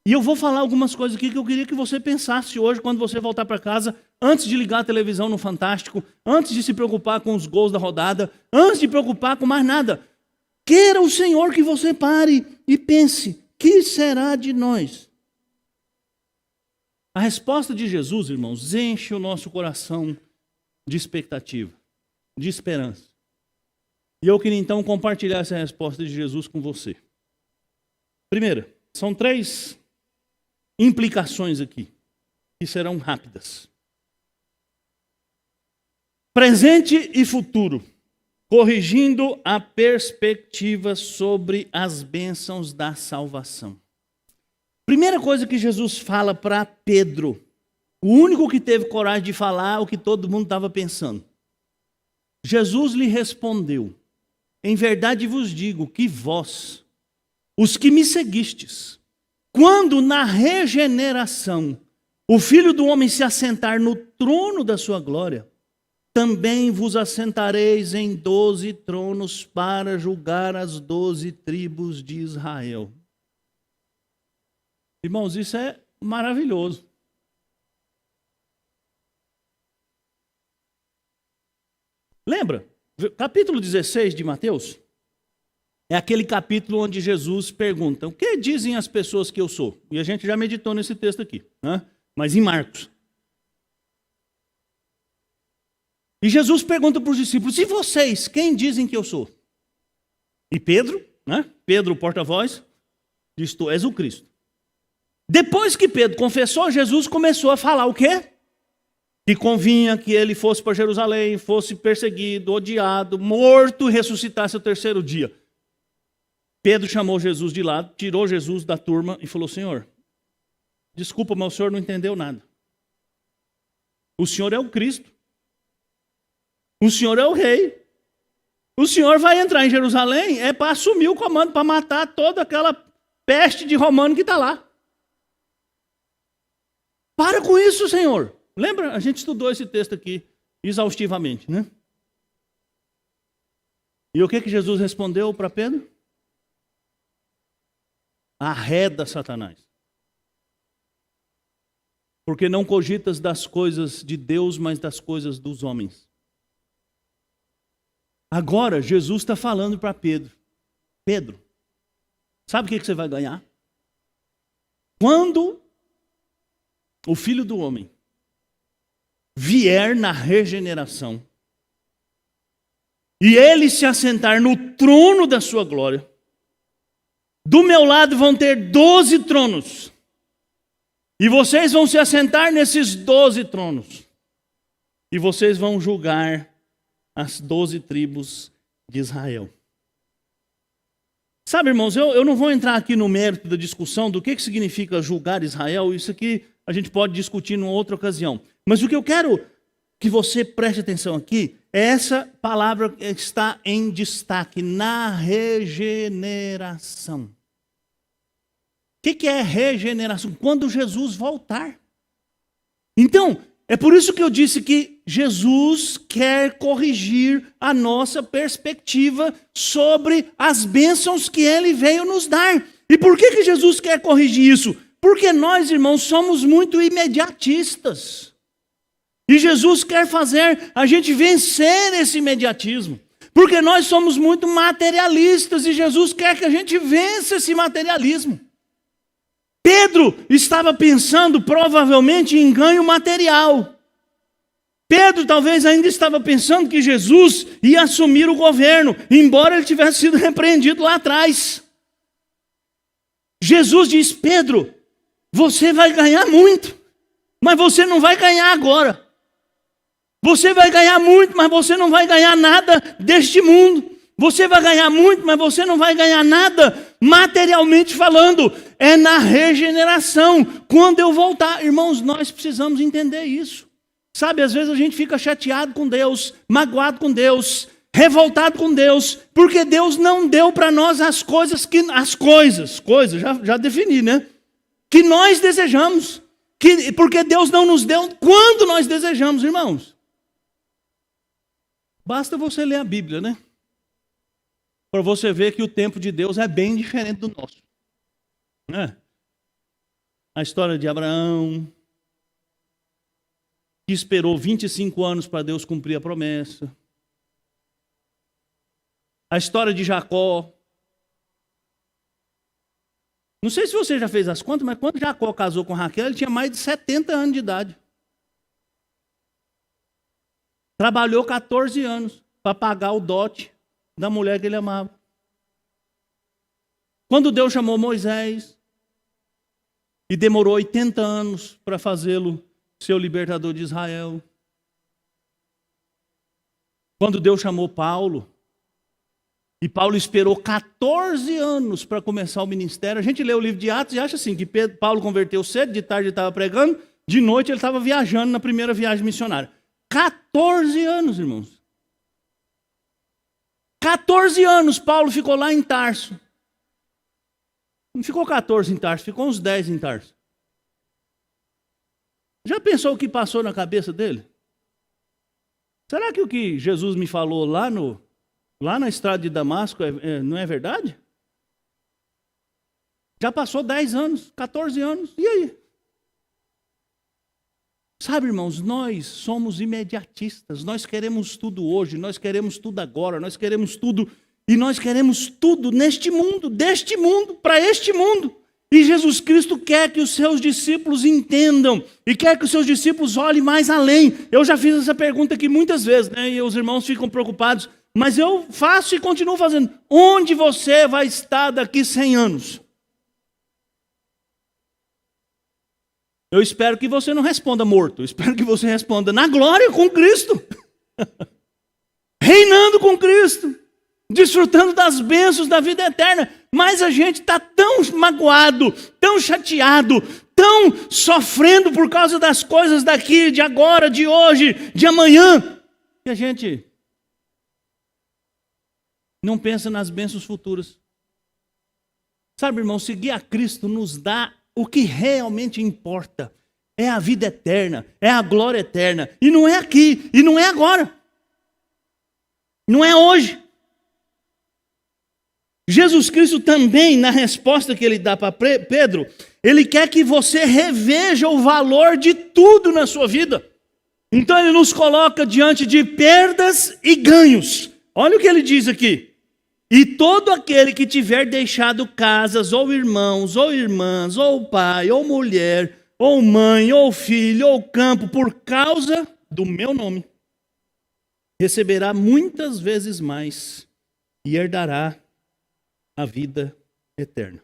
Speaker 1: E eu vou falar algumas coisas aqui que eu queria que você pensasse hoje, quando você voltar para casa, antes de ligar a televisão no Fantástico, antes de se preocupar com os gols da rodada, antes de preocupar com mais nada. Queira o Senhor que você pare e pense, que será de nós? A resposta de Jesus, irmãos, enche o nosso coração de expectativa, de esperança. E eu queria então compartilhar essa resposta de Jesus com você. Primeira, são 3 implicações aqui, que serão rápidas. Presente e futuro. Corrigindo a perspectiva sobre as bênçãos da salvação. Primeira coisa que Jesus fala para Pedro, o único que teve coragem de falar o que todo mundo estava pensando. Jesus lhe respondeu, em verdade vos digo que vós, os que me seguistes, quando na regeneração o Filho do Homem se assentar no trono da sua glória, também vos assentareis em 12 tronos para julgar as 12 tribos de Israel. Irmãos, isso é maravilhoso. Lembra? Capítulo 16 de Mateus é aquele capítulo onde Jesus pergunta, o que dizem as pessoas que eu sou? E a gente já meditou nesse texto aqui, né? Mas em Marcos. E Jesus pergunta para os discípulos, e vocês, quem dizem que eu sou? E Pedro, né? Pedro, o porta-voz, diz, tu és o Cristo. Depois que Pedro confessou, Jesus começou a falar o quê? Que convinha que ele fosse para Jerusalém, fosse perseguido, odiado, morto e ressuscitasse ao 3º dia. Pedro chamou Jesus de lado, tirou Jesus da turma e falou, Senhor, desculpa, mas o senhor não entendeu nada. O senhor é o Cristo. O senhor é o rei. O senhor vai entrar em Jerusalém é para assumir o comando, para matar toda aquela peste de romano que está lá. Para com isso, Senhor. Lembra? A gente estudou esse texto aqui exaustivamente, né? E o que Jesus respondeu para Pedro? Arreda, Satanás. Porque não cogitas das coisas de Deus, mas das coisas dos homens. Agora, Jesus está falando para Pedro. Pedro, sabe o que você vai ganhar? Quando o Filho do Homem vier na regeneração, e ele se assentar no trono da sua glória, do meu lado vão ter 12 tronos, e vocês vão se assentar nesses 12 tronos, e vocês vão julgar as 12 tribos de Israel. Sabe, irmãos, eu não vou entrar aqui no mérito da discussão do que significa julgar Israel, isso aqui a gente pode discutir numa outra ocasião. Mas o que eu quero que você preste atenção aqui é essa palavra que está em destaque, na regeneração. O que é regeneração? Quando Jesus voltar. Então, é por isso que eu disse que Jesus quer corrigir a nossa perspectiva sobre as bênçãos que Ele veio nos dar. E por que Jesus quer corrigir isso? Porque nós, irmãos, somos muito imediatistas. E Jesus quer fazer a gente vencer esse imediatismo. Porque nós somos muito materialistas e Jesus quer que a gente vença esse materialismo. Pedro estava pensando provavelmente em ganho material. Pedro talvez ainda estava pensando que Jesus ia assumir o governo, embora ele tivesse sido repreendido lá atrás. Jesus diz: Pedro, você vai ganhar muito, mas você não vai ganhar agora. Você vai ganhar muito, mas você não vai ganhar nada deste mundo. Você vai ganhar muito, mas você não vai ganhar nada materialmente falando. É na regeneração, quando eu voltar. Irmãos, nós precisamos entender isso. Sabe, às vezes a gente fica chateado com Deus, magoado com Deus, revoltado com Deus, porque Deus não deu para nós as coisas, já defini, né? Que nós desejamos. Porque Deus não nos deu quando nós desejamos, irmãos. Basta você ler a Bíblia, né? Para você ver que o tempo de Deus é bem diferente do nosso. Né? A história de Abraão, que esperou 25 anos para Deus cumprir a promessa. A história de Jacó. Não sei se você já fez as contas, mas quando Jacó casou com Raquel, ele tinha mais de 70 anos de idade. Trabalhou 14 anos para pagar o dote da mulher que ele amava. Quando Deus chamou Moisés, e demorou 80 anos para fazê-lo seu libertador de Israel. Quando Deus chamou Paulo, e Paulo esperou 14 anos para começar o ministério. A gente lê o livro de Atos e acha assim, que Paulo converteu cedo, de tarde ele estava pregando, de noite ele estava viajando na primeira viagem missionária. 14 anos, irmãos. 14 anos Paulo ficou lá em Tarso. Não ficou 14 em Tarso, ficou uns 10 em Tarso. Já pensou o que passou na cabeça dele? Será que o que Jesus me falou lá na estrada de Damasco não é verdade? Já passou 10 anos, 14 anos, e aí? Sabe, irmãos, nós somos imediatistas, nós queremos tudo hoje, nós queremos tudo agora, nós queremos tudo, e nós queremos tudo neste mundo, deste mundo, para este mundo. E Jesus Cristo quer que os seus discípulos entendam, e quer que os seus discípulos olhem mais além. Eu já fiz essa pergunta aqui muitas vezes, né? E os irmãos ficam preocupados, mas eu faço e continuo fazendo. Onde você vai estar daqui 100 anos? Eu espero que você não responda morto. Eu espero que você responda na glória com Cristo. Reinando com Cristo. Desfrutando das bênçãos da vida eterna. Mas a gente está tão magoado, tão chateado, tão sofrendo por causa das coisas daqui, de agora, de hoje, de amanhã, que a gente não pensa nas bênçãos futuras. Sabe, irmão, seguir a Cristo nos dá o que realmente importa. É a vida eterna, é a glória eterna. E não é aqui, e não é agora. Não é hoje. Jesus Cristo também, na resposta que ele dá para Pedro, ele quer que você reveja o valor de tudo na sua vida. Então ele nos coloca diante de perdas e ganhos. olha o que ele diz aqui. E todo aquele que tiver deixado casas, ou irmãos, ou irmãs, ou pai, ou mulher, ou mãe, ou filho, ou campo, por causa do meu nome, receberá muitas vezes mais e herdará a vida eterna.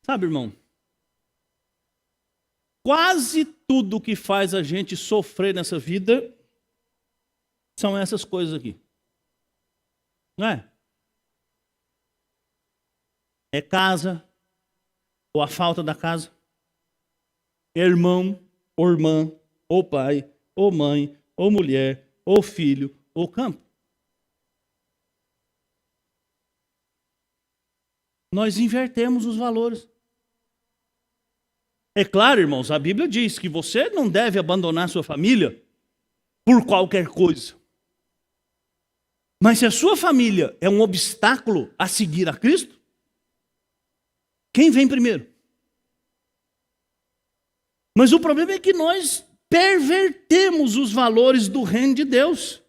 Speaker 1: Sabe, irmão? Quase tudo que faz a gente sofrer nessa vida são essas coisas aqui. Não é? É casa, ou a falta da casa. É irmão, ou irmã, ou pai, ou mãe, ou mulher, ou filho, ou campo. Nós invertemos os valores. É claro, irmãos, a Bíblia diz que você não deve abandonar sua família por qualquer coisa. Mas se a sua família é um obstáculo a seguir a Cristo, quem vem primeiro? Mas o problema é que nós pervertemos os valores do reino de Deus.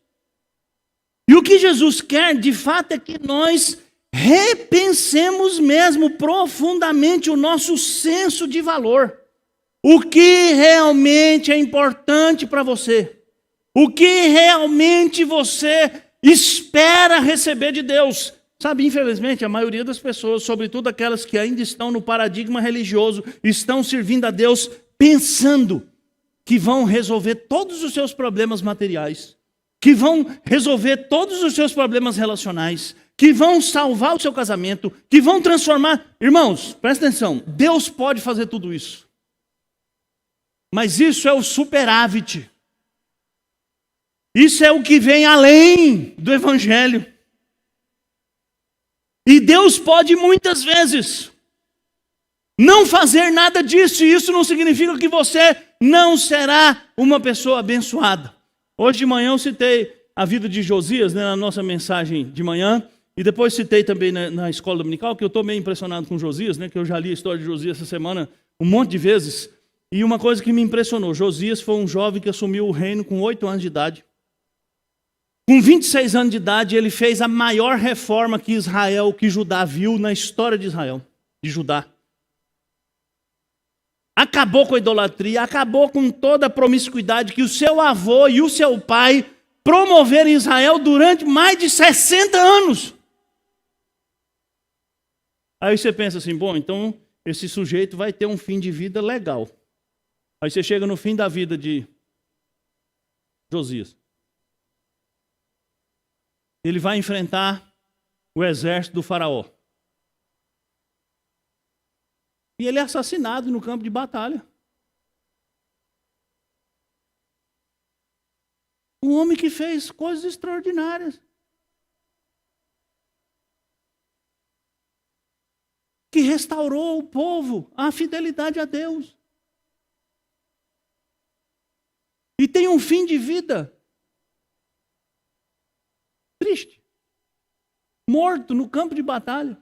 Speaker 1: E o que Jesus quer, de fato, é que nós repensemos mesmo profundamente o nosso senso de valor. O que realmente é importante para você? O que realmente você espera receber de Deus? Sabe, infelizmente, a maioria das pessoas, sobretudo aquelas que ainda estão no paradigma religioso, estão servindo a Deus pensando que vão resolver todos os seus problemas materiais, que vão resolver todos os seus problemas relacionais, que vão salvar o seu casamento, que vão transformar. Irmãos, presta atenção, Deus pode fazer tudo isso. Mas isso é o superávit. Isso é o que vem além do Evangelho. E Deus pode muitas vezes não fazer nada disso, e isso não significa que você não será uma pessoa abençoada. Hoje de manhã eu citei a vida de Josias, né, na nossa mensagem de manhã, e depois citei também na escola dominical, que eu estou meio impressionado com Josias, né, que eu já li a história de Josias essa semana um monte de vezes, e uma coisa que me impressionou, Josias foi um jovem que assumiu o reino com 8 anos de idade. Com 26 anos de idade, ele fez a maior reforma que Judá viu na história de Israel, de Judá. Acabou com a idolatria, acabou com toda a promiscuidade que o seu avô e o seu pai promoveram em Israel durante mais de 60 anos. Aí você pensa assim, bom, então esse sujeito vai ter um fim de vida legal. Aí você chega no fim da vida de Josias. Ele vai enfrentar o exército do faraó. E ele é assassinado no campo de batalha. Um homem que fez coisas extraordinárias. Que restaurou o povo à fidelidade a Deus. E tem um fim de vida triste. Morto no campo de batalha.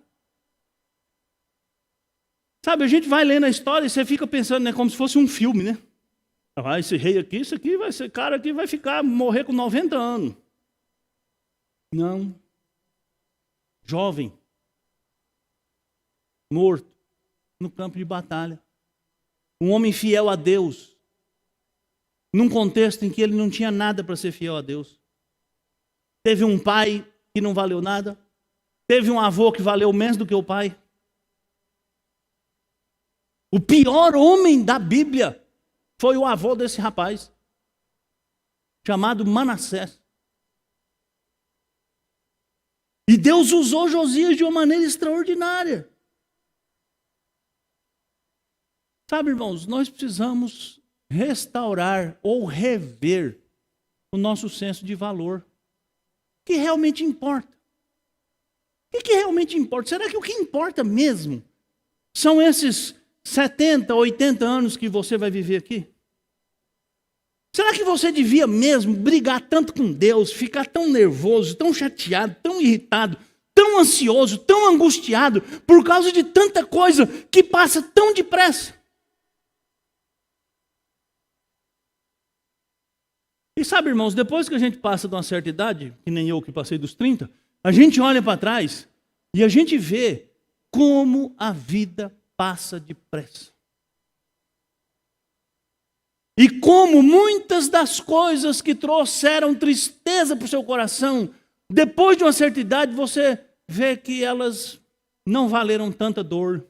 Speaker 1: Sabe, a gente vai lendo a história e você fica pensando, né, como se fosse um filme, né? Ah, esse rei aqui, isso aqui, esse cara aqui vai morrer com 90 anos. Não. Jovem. Morto. No campo de batalha. Um homem fiel a Deus. Num contexto em que ele não tinha nada para ser fiel a Deus. Teve um pai que não valeu nada. Teve um avô que valeu menos do que o pai. O pior homem da Bíblia foi o avô desse rapaz, chamado Manassés. E Deus usou Josias de uma maneira extraordinária. Sabe, irmãos, nós precisamos restaurar ou rever o nosso senso de valor. O que realmente importa? O que realmente importa? Será que o que importa mesmo são esses 70, 80 anos que você vai viver aqui? Será que você devia mesmo brigar tanto com Deus, ficar tão nervoso, tão chateado, tão irritado, tão ansioso, tão angustiado, por causa de tanta coisa que passa tão depressa? E sabe, irmãos, depois que a gente passa de uma certa idade, que nem eu que passei dos 30, a gente olha para trás e a gente vê como a vida passa depressa. E como muitas das coisas que trouxeram tristeza para o seu coração, depois de uma certa idade, você vê que elas não valeram tanta dor,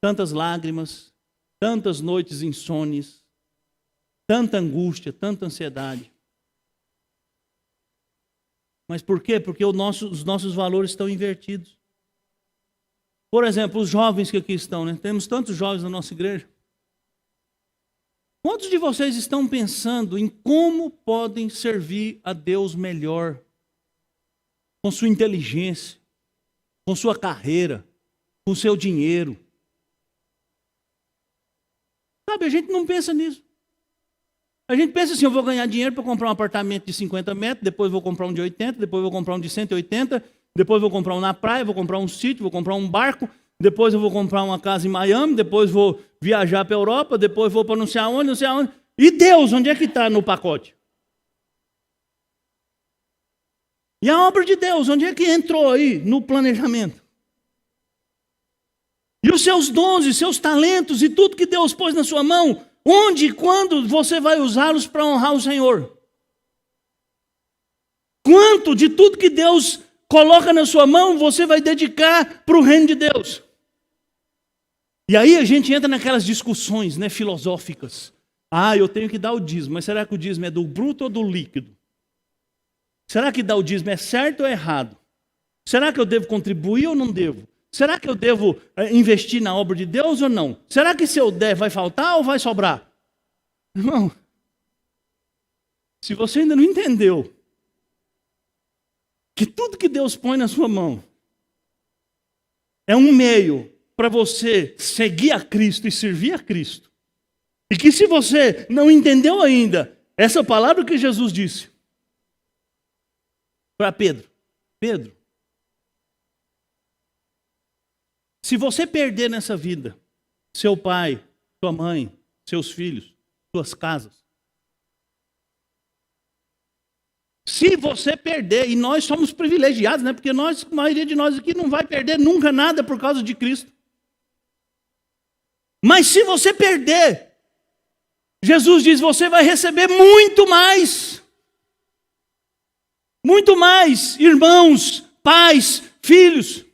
Speaker 1: tantas lágrimas, tantas noites insones, tanta angústia, tanta ansiedade. Mas por quê? Porque os nossos valores estão invertidos. Por exemplo, os jovens que aqui estão, né? Temos tantos jovens na nossa igreja. Quantos de vocês estão pensando em como podem servir a Deus melhor? Com sua inteligência, com sua carreira, com seu dinheiro. Sabe, a gente não pensa nisso. A gente pensa assim, eu vou ganhar dinheiro para comprar um apartamento de 50 metros, depois vou comprar um de 80, depois vou comprar um de 180, depois vou comprar um na praia, vou comprar um sítio, vou comprar um barco, depois eu vou comprar uma casa em Miami, depois vou viajar para a Europa, depois vou para não sei aonde, não sei aonde. E Deus, onde é que está no pacote? E a obra de Deus, onde é que entrou aí no planejamento? E os seus dons, e seus talentos, e tudo que Deus pôs na sua mão, onde e quando você vai usá-los para honrar o Senhor? Quanto de tudo que Deus coloca na sua mão você vai dedicar para o reino de Deus? E aí a gente entra naquelas discussões, né, filosóficas. Ah, eu tenho que dar o dízimo, mas será que o dízimo é do bruto ou do líquido? Será que dar o dízimo é certo ou é errado? Será que eu devo contribuir ou não devo? Será que eu devo investir na obra de Deus ou não? Será que se eu der vai faltar ou vai sobrar? Irmão, se você ainda não entendeu que tudo que Deus põe na sua mão é um meio para você seguir a Cristo e servir a Cristo, e que se você não entendeu ainda essa palavra que Jesus disse para Pedro, se você perder nessa vida seu pai, sua mãe, seus filhos, suas casas, se você perder, e nós somos privilegiados, né? Porque a maioria de nós aqui não vai perder nunca nada por causa de Cristo. Mas se você perder, Jesus diz, você vai receber muito mais. Muito mais, irmãos, pais, filhos.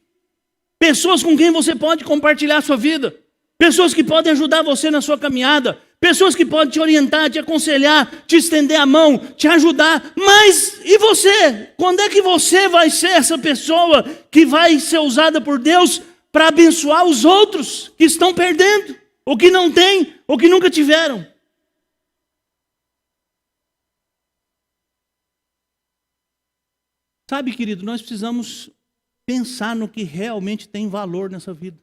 Speaker 1: Pessoas com quem você pode compartilhar a sua vida. Pessoas que podem ajudar você na sua caminhada. Pessoas que podem te orientar, te aconselhar, te estender a mão, te ajudar. Mas e você? Quando é que você vai ser essa pessoa que vai ser usada por Deus para abençoar os outros que estão perdendo? Ou que não têm, ou que nunca tiveram? Sabe, querido, nós precisamos pensar no que realmente tem valor nessa vida.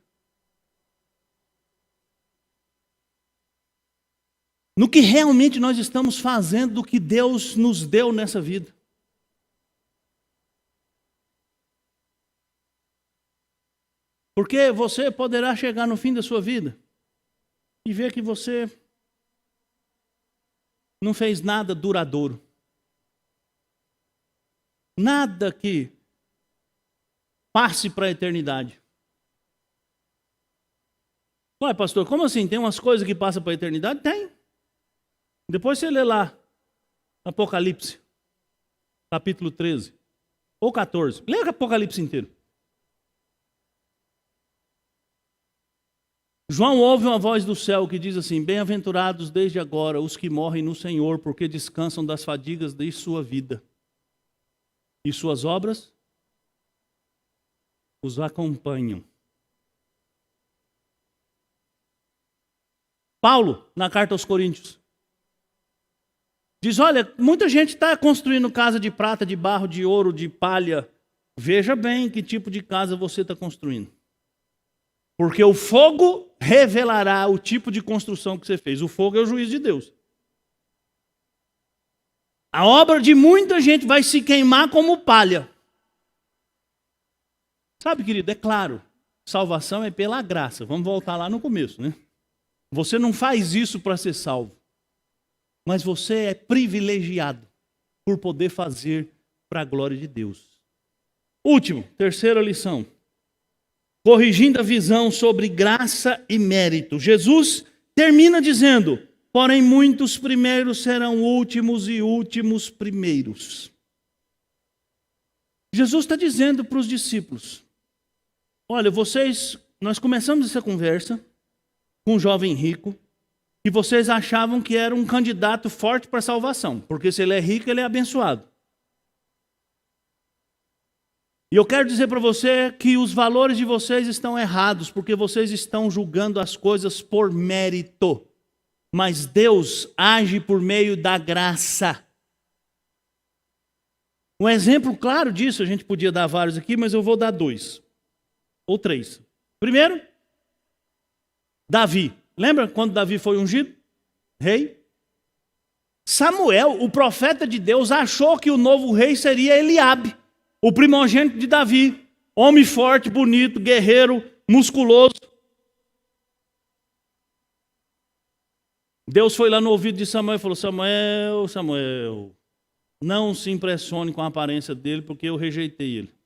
Speaker 1: No que realmente nós estamos fazendo do que Deus nos deu nessa vida. Porque você poderá chegar no fim da sua vida e ver que você não fez nada duradouro. Nada que passe para a eternidade. Ué, pastor, como assim? Tem umas coisas que passam para a eternidade? Tem. Depois você lê lá, Apocalipse, capítulo 13, ou 14. Lê o Apocalipse inteiro. João ouve uma voz do céu que diz assim, bem-aventurados desde agora os que morrem no Senhor, porque descansam das fadigas de sua vida. E suas obras os acompanham. Paulo, na carta aos Coríntios, diz, olha, muita gente está construindo casa de prata, de barro, de ouro, de palha. Veja bem que tipo de casa você está construindo. Porque o fogo revelará o tipo de construção que você fez. O fogo é o juízo de Deus. A obra de muita gente vai se queimar como palha. Sabe, querido, é claro, salvação é pela graça. Vamos voltar lá no começo, né? Você não faz isso para ser salvo. Mas você é privilegiado. por poder fazer para a glória de Deus. Último, terceira lição. Corrigindo a visão sobre graça e mérito. Jesus termina dizendo: porém muitos primeiros serão últimos e últimos primeiros. Jesus está dizendo para os discípulos: olha, nós começamos essa conversa com um jovem rico, e vocês achavam que era um candidato forte para a salvação, porque se ele é rico, ele é abençoado. E eu quero dizer para você que os valores de vocês estão errados, porque vocês estão julgando as coisas por mérito. Mas Deus age por meio da graça. Um exemplo claro disso, a gente podia dar vários aqui, mas eu vou dar 2 ou 3. Primeiro, Davi. Lembra quando Davi foi ungido? Rei? Samuel, o profeta de Deus, achou que o novo rei seria Eliabe, o primogênito de Davi, homem forte, bonito, guerreiro, musculoso. Deus foi lá no ouvido de Samuel e falou: Samuel, Samuel, não se impressione com a aparência dele, porque eu rejeitei ele.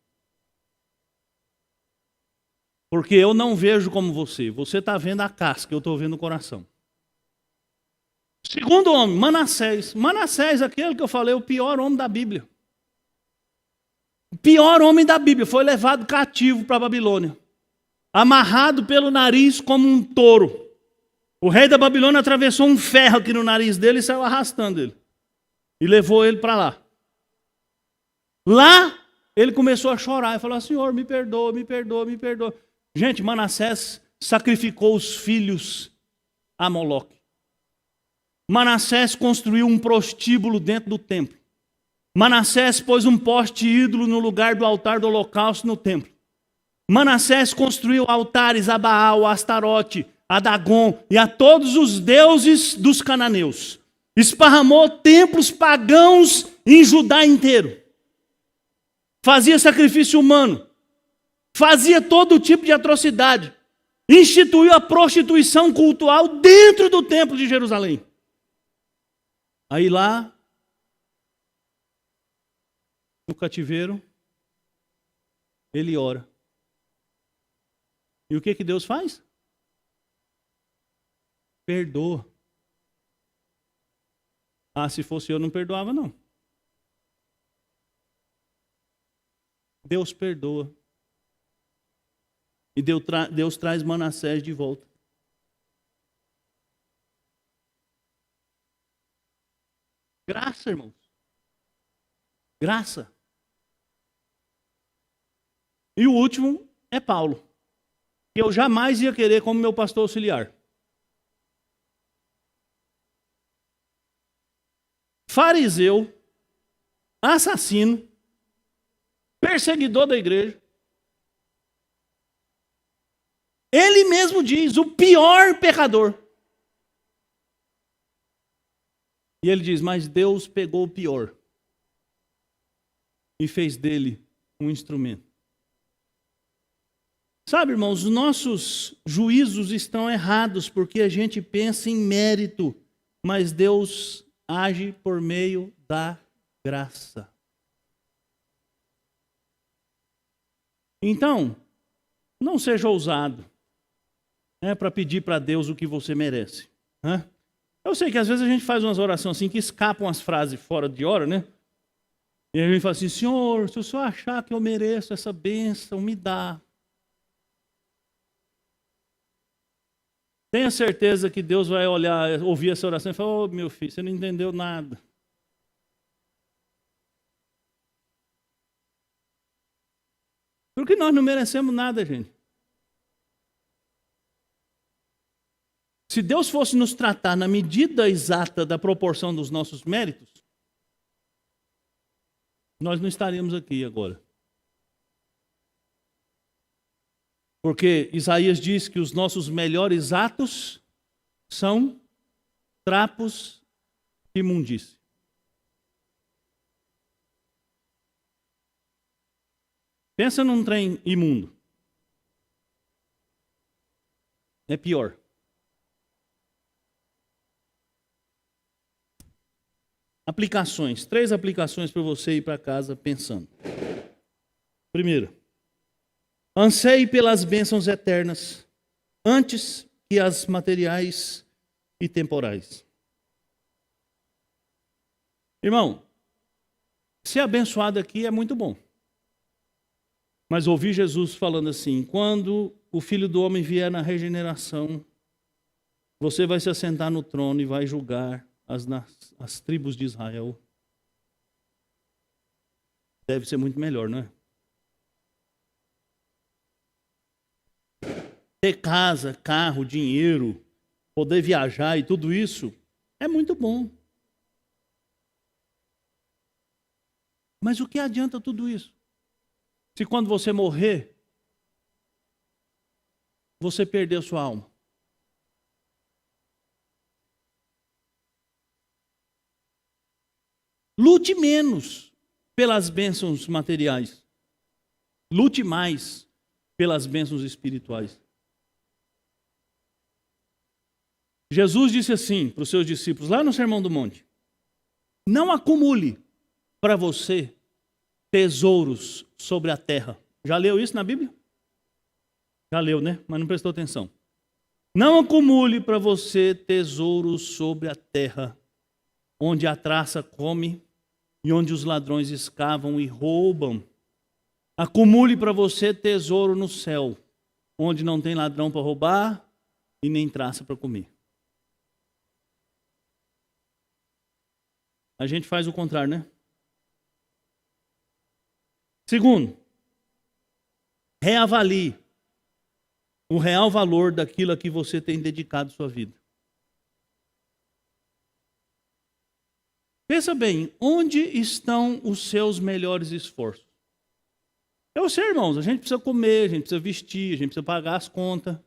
Speaker 1: Porque eu não vejo como você. Você está vendo a casca, eu estou vendo o coração. Segundo homem, Manassés. Manassés, aquele que eu falei, o pior homem da Bíblia. O pior homem da Bíblia, foi levado cativo para a Babilônia, amarrado pelo nariz como um touro. O rei da Babilônia atravessou um ferro aqui no nariz dele e saiu arrastando ele. E levou ele para lá. Lá, ele começou a chorar e falou: Senhor, me perdoa, me perdoa, me perdoa. Gente, Manassés sacrificou os filhos a Moloque. Manassés construiu um prostíbulo dentro do templo. Manassés pôs um poste ídolo no lugar do altar do holocausto no templo. Manassés construiu altares a Baal, a Astarote, a Dagon e a todos os deuses dos cananeus. Esparramou templos pagãos em Judá inteiro. Fazia sacrifício humano. Fazia todo tipo de atrocidade. Instituiu a prostituição cultural dentro do templo de Jerusalém. Aí lá, no cativeiro, ele ora. E o que Deus faz? Perdoa. Ah, se fosse eu, não perdoava, não. Deus perdoa. E Deus traz Manassés de volta. Graça, irmãos. Graça. E o último é Paulo, que eu jamais ia querer como meu pastor auxiliar. Fariseu, assassino, perseguidor da igreja. Ele mesmo diz, o pior pecador. E ele diz, mas Deus pegou o pior e fez dele um instrumento. Sabe, irmãos, os nossos juízos estão errados porque a gente pensa em mérito, mas Deus age por meio da graça. Então, não seja ousado para pedir para Deus o que você merece. Eu sei que às vezes a gente faz umas orações assim que escapam as frases fora de hora, né? E a gente fala assim, Senhor, se o Senhor achar que eu mereço essa bênção, me dá. Tenha certeza que Deus vai olhar, ouvir essa oração e falar, ô meu filho, você não entendeu nada. Porque nós não merecemos nada, gente. Se Deus fosse nos tratar na medida exata da proporção dos nossos méritos, nós não estaríamos aqui agora. Porque Isaías diz que os nossos melhores atos são trapos de imundície. Pensa num trem imundo. É pior. aplicações, 3 aplicações para você ir para casa pensando. Primeiro, anseie pelas bênçãos eternas antes que as materiais e temporais. Irmão, ser abençoado aqui é muito bom. Mas ouvir Jesus falando assim: quando o Filho do Homem vier na regeneração, você vai se assentar no trono e vai julgar as tribos de Israel. Deve ser muito melhor, não é? Ter casa, carro, dinheiro, poder viajar e tudo isso é muito bom. Mas o que adianta tudo isso? Se quando você morrer, você perder a sua alma. Lute menos pelas bênçãos materiais. Lute mais pelas bênçãos espirituais. Jesus disse assim para os seus discípulos, lá no Sermão do Monte: não acumule para você tesouros sobre a terra. Já leu isso na Bíblia? Já leu, né? Mas não prestou atenção. Não acumule para você tesouros sobre a terra, onde a traça come e onde os ladrões escavam e roubam. Acumule para você tesouro no céu, onde não tem ladrão para roubar e nem traça para comer. A gente faz o contrário, né? Segundo, reavalie o real valor daquilo a que você tem dedicado sua vida. Pensa bem, onde estão os seus melhores esforços? Eu sei, irmãos, a gente precisa comer, a gente precisa vestir, a gente precisa pagar as contas.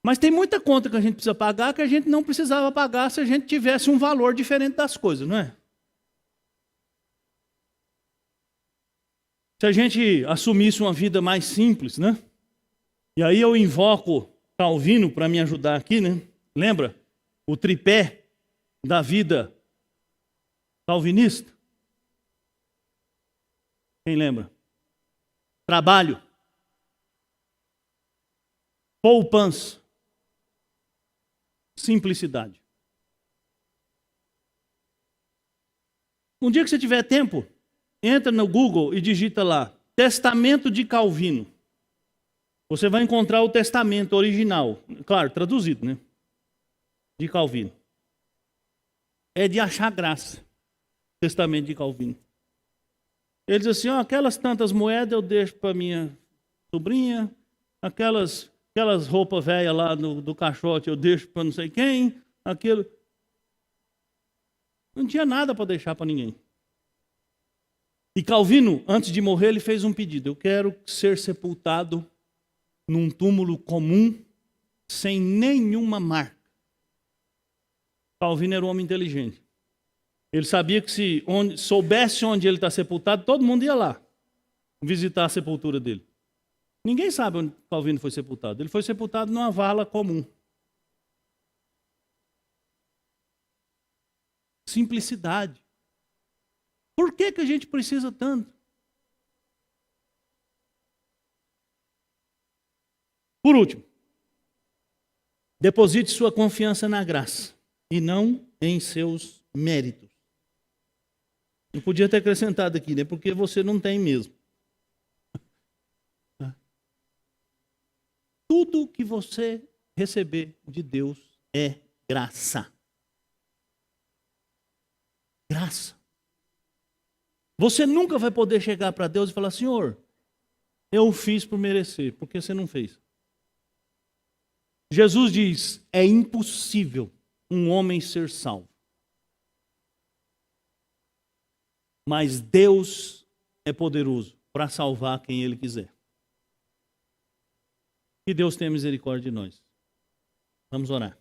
Speaker 1: Mas tem muita conta que a gente precisa pagar que a gente não precisava pagar se a gente tivesse um valor diferente das coisas, não é? Se a gente assumisse uma vida mais simples, né? E aí eu invoco Calvino para me ajudar aqui, né? Lembra? O tripé da vida calvinista. Quem lembra? Trabalho, poupança, simplicidade. Um dia que você tiver tempo, entra no Google e digita lá, Testamento de Calvino. Você vai encontrar o testamento original, claro, traduzido, né? De Calvino. É de achar graça, o testamento de Calvino. Ele diz assim, ó, aquelas tantas moedas eu deixo para minha sobrinha, aquelas roupas velhas lá do caixote eu deixo para não sei quem, aquilo. Não tinha nada para deixar para ninguém. E Calvino, antes de morrer, ele fez um pedido. Eu quero ser sepultado num túmulo comum, sem nenhuma marca. Calvino era um homem inteligente. Ele sabia que se soubesse onde ele está sepultado, todo mundo ia lá visitar a sepultura dele. Ninguém sabe onde Calvino foi sepultado. Ele foi sepultado numa vala comum. Simplicidade. Por que a gente precisa tanto? Por último, deposite sua confiança na graça e não em seus méritos. Eu podia ter acrescentado aqui, né? Porque você não tem mesmo. Tudo que você receber de Deus é graça. Graça. Você nunca vai poder chegar para Deus e falar, Senhor, eu fiz por merecer, porque você não fez. Jesus diz, é impossível um homem ser salvo. Mas Deus é poderoso para salvar quem Ele quiser. Que Deus tenha misericórdia de nós. Vamos orar.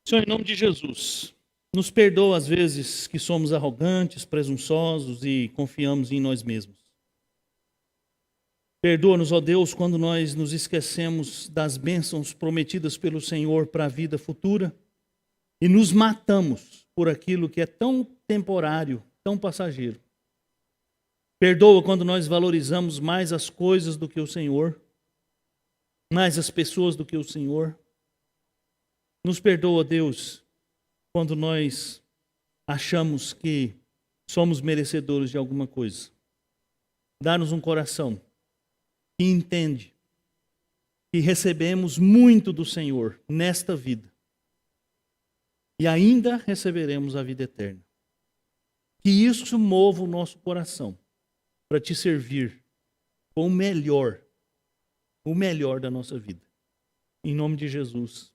Speaker 1: Senhor, em nome de Jesus, nos perdoa às vezes que somos arrogantes, presunçosos e confiamos em nós mesmos. Perdoa-nos, ó Deus, quando nós nos esquecemos das bênçãos prometidas pelo Senhor para a vida futura e nos matamos por aquilo que é tão temporário, tão passageiro. Perdoa quando nós valorizamos mais as coisas do que o Senhor, mais as pessoas do que o Senhor. Nos perdoa, Deus, quando nós achamos que somos merecedores de alguma coisa. Dá-nos um coração que entende que recebemos muito do Senhor nesta vida e ainda receberemos a vida eterna. Que isso mova o nosso coração para te servir com o melhor da nossa vida. Em nome de Jesus.